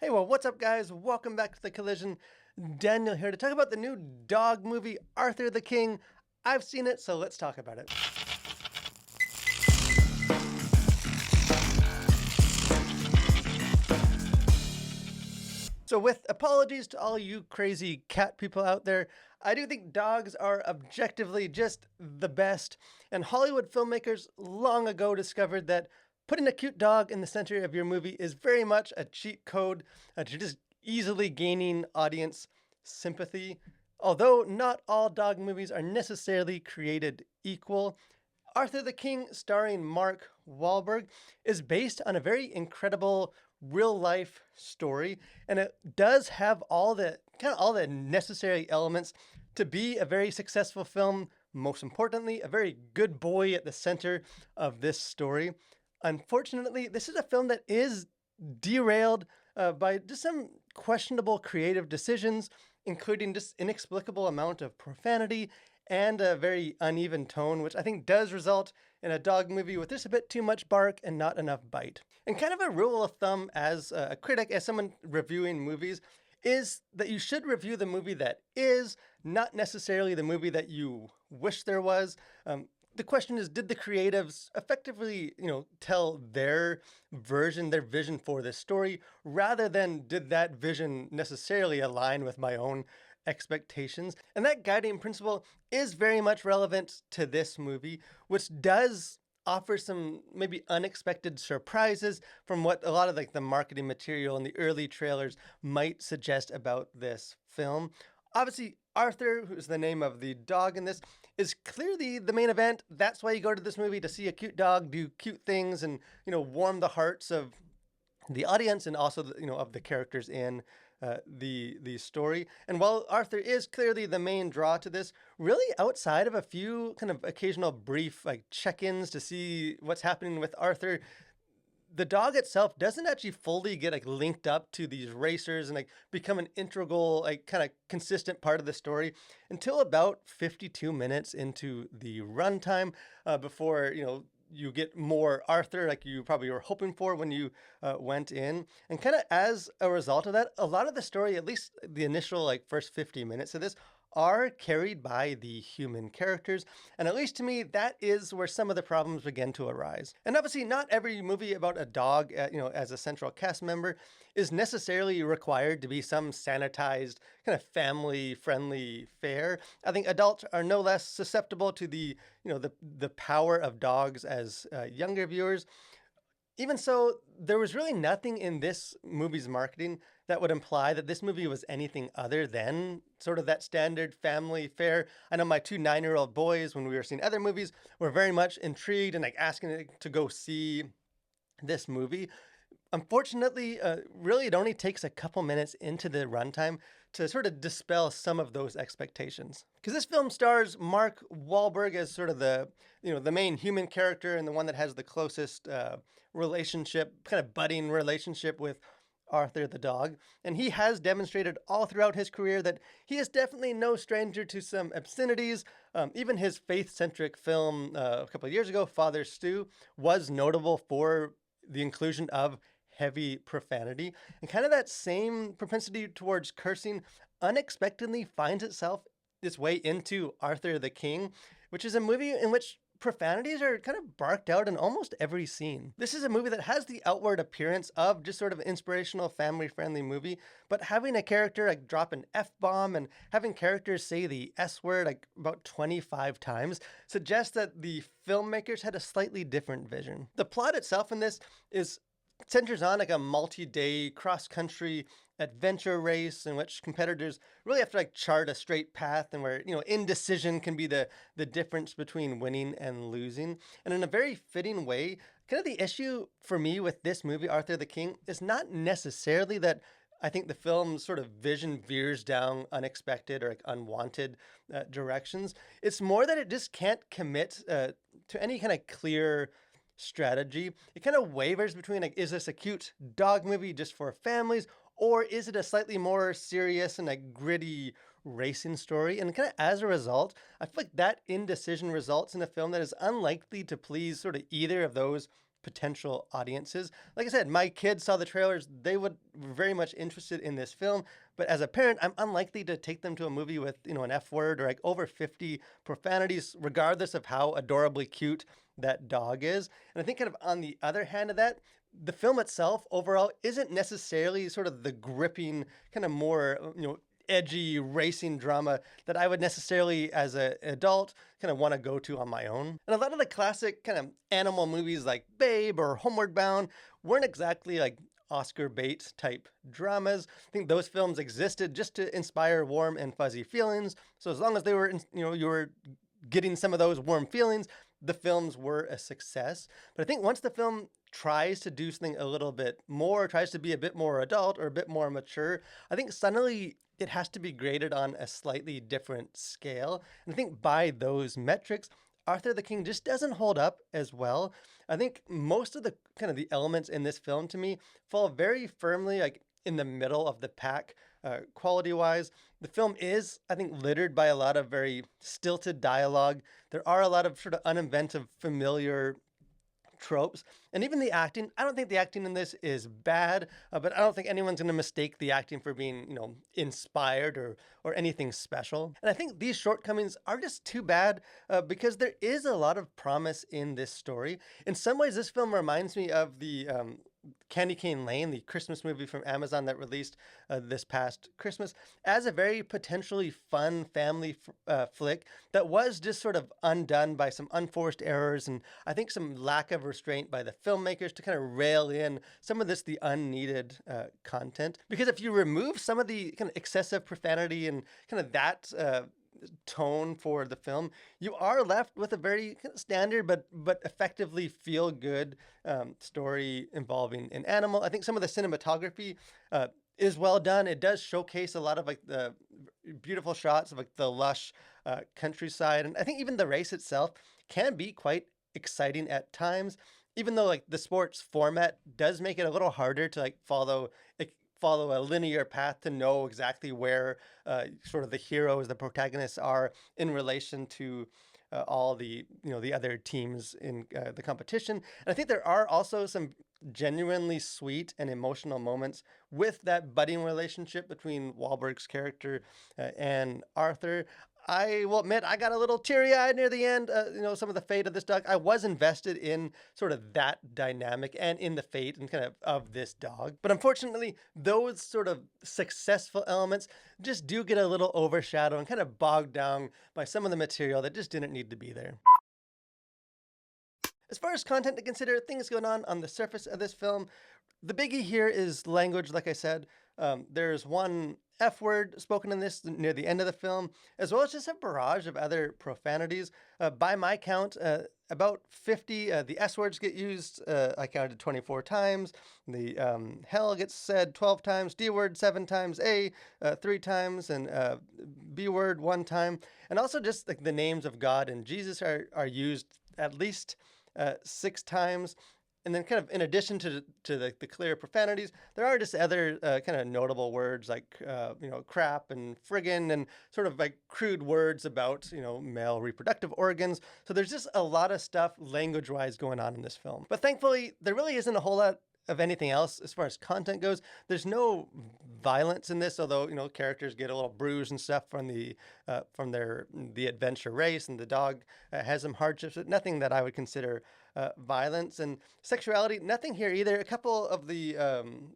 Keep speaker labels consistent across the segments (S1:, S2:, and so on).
S1: Hey, well, what's up, guys? Welcome back to The Collision. Daniel here to talk about the new dog movie, Arthur the King. I've seen it, so let's talk about it. So, with apologies to all you crazy cat people out there, I do think dogs are objectively just the best. And Hollywood filmmakers long ago discovered that putting a cute dog in the center of your movie is very much a cheat code to just easily gaining audience sympathy. Although not all dog movies are necessarily created equal, Arthur the King, starring Mark Walberg, is based on a very incredible real life story, and it does have all the necessary elements to be a very successful film. Most importantly, a very good boy at the center of this story. Unfortunately, this is a film that is derailed by just some questionable creative decisions, including just inexplicable amount of profanity and a very uneven tone, which I think does result in a dog movie with just a bit too much bark and not enough bite. And kind of a rule of thumb as a critic, as someone reviewing movies, is that you should review the movie that is, not necessarily the movie that you wish there was. The question is, did the creatives effectively, tell their version, their vision for this story, rather than did that vision necessarily align with my own expectations? And that guiding principle is very much relevant to this movie, which does offer some maybe unexpected surprises from what a lot of like the marketing material and the early trailers might suggest about this film. Obviously, Arthur, who's the name of the dog in this, is clearly the main event. That's why you go to this movie, to see a cute dog do cute things and, warm the hearts of the audience and also, of the characters in the story. And while Arthur is clearly the main draw to this, really outside of a few kind of occasional brief like check-ins to see what's happening with Arthur, the dog itself doesn't actually fully get like linked up to these racers and like become an integral, like kind of consistent part of the story until about 52 minutes into the runtime, before you get more Arthur like you probably were hoping for when you went in. And kind of as a result of that, a lot of the story, at least the initial like first 50 minutes of this, are carried by the human characters. And at least to me, that is where some of the problems begin to arise. And obviously, not every movie about a dog, as a central cast member is necessarily required to be some sanitized, kind of family-friendly fare. I think adults are no less susceptible to the power of dogs as younger viewers. Even so, there was really nothing in this movie's marketing that would imply that this movie was anything other than sort of that standard family fare. I know my two 9-year-old boys, when we were seeing other movies, were very much intrigued and like asking to go see this movie. Unfortunately, really, it only takes a couple minutes into the runtime to sort of dispel some of those expectations. Because this film stars Mark Wahlberg as sort of the main human character and the one that has the closest relationship, kind of budding relationship with Arthur the dog. And he has demonstrated all throughout his career that he is definitely no stranger to some obscenities. Even his faith-centric film a couple of years ago, Father Stew, was notable for the inclusion of heavy profanity. And kind of that same propensity towards cursing unexpectedly finds its way into Arthur the King, which is a movie in which profanities are kind of barked out in almost every scene. This is a movie that has the outward appearance of just sort of an inspirational, family-friendly movie, but having a character like drop an F-bomb and having characters say the S-word like about 25 times suggests that the filmmakers had a slightly different vision. The plot itself in this centers on like a multi-day cross-country adventure race in which competitors really have to like chart a straight path, and where indecision can be the difference between winning and losing. And in a very fitting way, kind of the issue for me with this movie, Arthur the King, is not necessarily that I think the film's sort of vision veers down unexpected or like unwanted directions. It's more that it just can't commit to any kind of clear strategy. It kind of wavers between like, is this a cute dog movie just for families, or is it a slightly more serious and like gritty racing story? And kind of as a result, I feel like that indecision results in a film that is unlikely to please sort of either of those potential audiences. Like I said, my kids saw the trailers. They were very much interested in this film. But as a parent, I'm unlikely to take them to a movie with, an F word or like over 50 profanities, regardless of how adorably cute that dog is. And I think kind of on the other hand of that, the film itself overall isn't necessarily sort of the gripping, kind of more, edgy racing drama that I would necessarily, as an adult, kind of want to go to on my own. And a lot of the classic kind of animal movies like Babe or Homeward Bound weren't exactly like Oscar bait type dramas. I think those films existed just to inspire warm and fuzzy feelings. So as long as they were, you were getting some of those warm feelings, the films were a success. But I think once the film tries to do something a little bit more, tries to be a bit more adult or a bit more mature, I think suddenly it has to be graded on a slightly different scale. And I think by those metrics, Arthur the King just doesn't hold up as well. I think most of the kind of the elements in this film to me fall very firmly like in the middle of the pack. Quality wise, the film is, I think, littered by a lot of very stilted dialogue. There are a lot of sort of uninventive, familiar tropes. And even the acting, I don't think the acting in this is bad, but I don't think anyone's going to mistake the acting for being, inspired or anything special. And I think these shortcomings are just too bad because there is a lot of promise in this story. In some ways, this film reminds me of the Candy Cane Lane, the Christmas movie from Amazon that released this past Christmas, as a very potentially fun family flick that was just sort of undone by some unforced errors and I think some lack of restraint by the filmmakers to kind of rail in some of the unneeded content. Because if you remove some of the kind of excessive profanity and kind of that tone for the film, you are left with a very standard but effectively feel good story involving an animal. I think some of the cinematography is well done. It does showcase a lot of like the beautiful shots of like the lush countryside, and I think even the race itself can be quite exciting at times. Even though like the sports format does make it a little harder to like follow a linear path to know exactly where sort of the heroes, the protagonists are in relation to all the the other teams in the competition. And I think there are also some genuinely sweet and emotional moments with that budding relationship between Wahlberg's character and Arthur. I will admit I got a little teary-eyed near the end. Some of the fate of this dog. I was invested in sort of that dynamic and in the fate and kind of this dog. But unfortunately, those sort of successful elements just do get a little overshadowed and kind of bogged down by some of the material that just didn't need to be there. As far as content to consider, things going on the surface of this film, the biggie here is language, like I said. There's one F word spoken in this near the end of the film, as well as just a barrage of other profanities. By my count, about 50, the S words get used. I counted 24 times. The hell gets said 12 times, D word 7 times, A 3 times, and B word 1 time. And also just like the names of God and Jesus are used at least 6 times. And then kind of in addition to the clear profanities, there are just other kind of notable words like, crap and friggin' and sort of like crude words about, male reproductive organs. So there's just a lot of stuff language-wise going on in this film. But thankfully, there really isn't a whole lot of anything else as far as content goes. There's no violence in this, although characters get a little bruised and stuff from the adventure race, and the dog has some hardships, but nothing that I would consider violence. And sexuality, nothing here either. A couple of the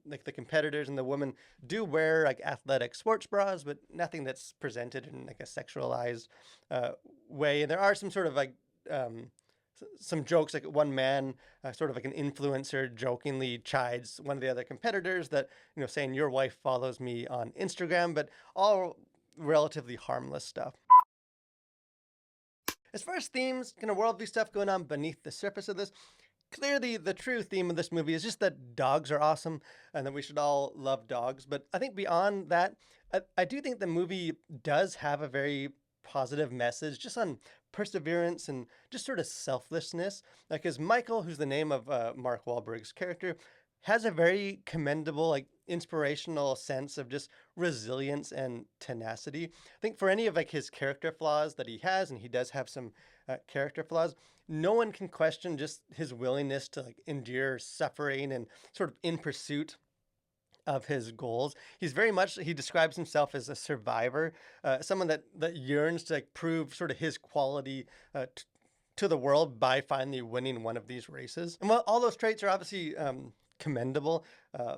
S1: like the competitors and the women do wear like athletic sports bras, but nothing that's presented in like a sexualized way. And there are some sort of like some jokes, like one man, sort of like an influencer, jokingly chides one of the other competitors that, saying your wife follows me on Instagram, but all relatively harmless stuff. As far as themes, kind of worldview stuff going on beneath the surface of this, clearly the true theme of this movie is just that dogs are awesome and that we should all love dogs. But I think beyond that, I do think the movie does have a very positive message just on perseverance and just sort of selflessness. Because Michael, who's the name of Mark Wahlberg's character, has a very commendable, like inspirational sense of just resilience and tenacity. I think for any of like his character flaws that he has, and he does have some character flaws, no one can question just his willingness to like endure suffering and sort of in pursuit of his goals. He's very much, he describes himself as a survivor, someone that yearns to like prove sort of his quality to the world by finally winning one of these races. And while all those traits are obviously commendable, uh,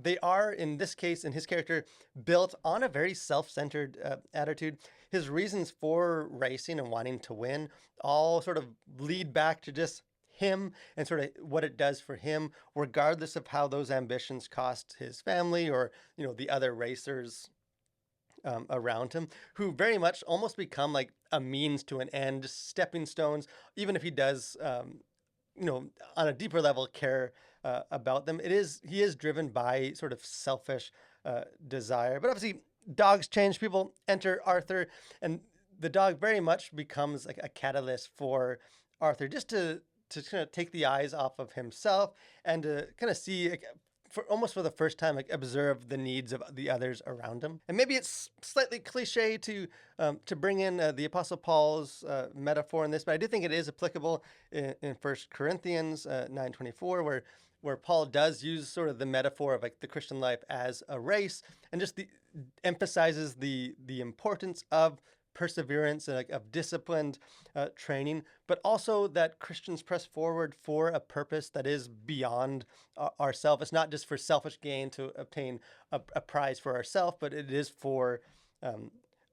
S1: they are, in this case, in his character, built on a very self-centered attitude. His reasons for racing and wanting to win all sort of lead back to just him and sort of what it does for him, regardless of how those ambitions cost his family or the other racers around him, who very much almost become like a means to an end, just stepping stones. Even if he does, on a deeper level, care about them, he is driven by sort of selfish desire. But obviously, dogs change. People enter Arthur, and the dog very much becomes like a catalyst for Arthur, just to kind of take the eyes off of himself and to kind of see like, for almost for the first time, like observe the needs of the others around him. And maybe it's slightly cliche to bring in the Apostle Paul's metaphor in this, but I do think it is applicable in 1 Corinthians 9:24, where Paul does use sort of the metaphor of like the Christian life as a race, and just emphasizes the importance of perseverance and like, of disciplined training, but also that Christians press forward for a purpose that is beyond ourselves. It's not just for selfish gain to obtain a prize for ourselves, but it is for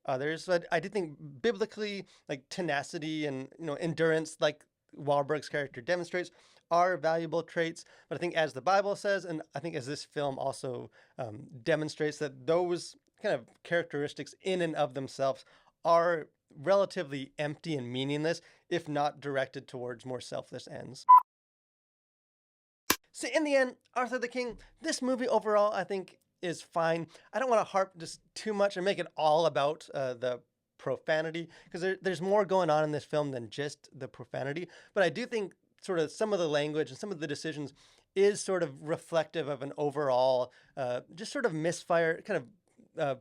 S1: others. So I do think biblically, like tenacity and endurance, like Walberg's character demonstrates, are valuable traits. But I think, as the Bible says, and I think as this film also demonstrates, that those kind of characteristics in and of themselves are relatively empty and meaningless if not directed towards more selfless ends. So in the end, Arthur the King, this movie overall, I think, is fine. I don't want to harp just too much and make it all about the profanity, because there's more going on in this film than just the profanity. But I do think sort of some of the language and some of the decisions is sort of reflective of an overall just sort of misfire, kind of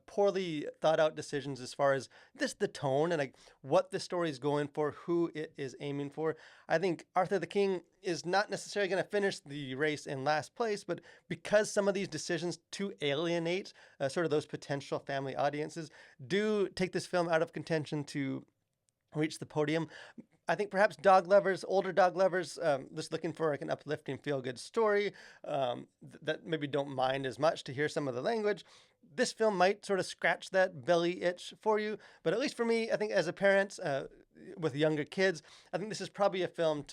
S1: poorly thought out decisions as far as the tone and like what the story is going for, who it is aiming for. I think Arthur the King is not necessarily going to finish the race in last place, but because some of these decisions to alienate sort of those potential family audiences do take this film out of contention to reach the podium. I think perhaps dog lovers, older dog lovers, just looking for like an uplifting, feel-good story that maybe don't mind as much to hear some of the language, this film might sort of scratch that belly itch for you. But at least for me, I think as a parent with younger kids, I think this is probably a film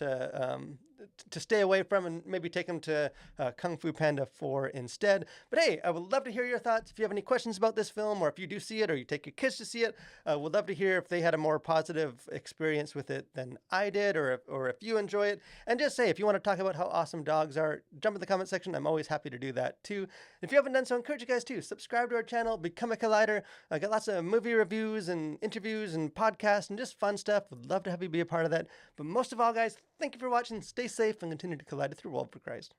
S1: to stay away from, and maybe take them to Kung Fu Panda 4 instead. But hey, I would love to hear your thoughts. If you have any questions about this film, or if you do see it, or you take your kids to see it, would love to hear if they had a more positive experience with it than I did, or if you enjoy it. And just say, if you want to talk about how awesome dogs are, jump in the comment section. I'm always happy to do that too. If you haven't done so, I encourage you guys to subscribe to our channel, become a Collider. I got lots of movie reviews and interviews and podcasts and just fun stuff. Would love to have you be a part of that. But most of all, guys, thank you for watching. Stay safe and continue to collide through world for Christ.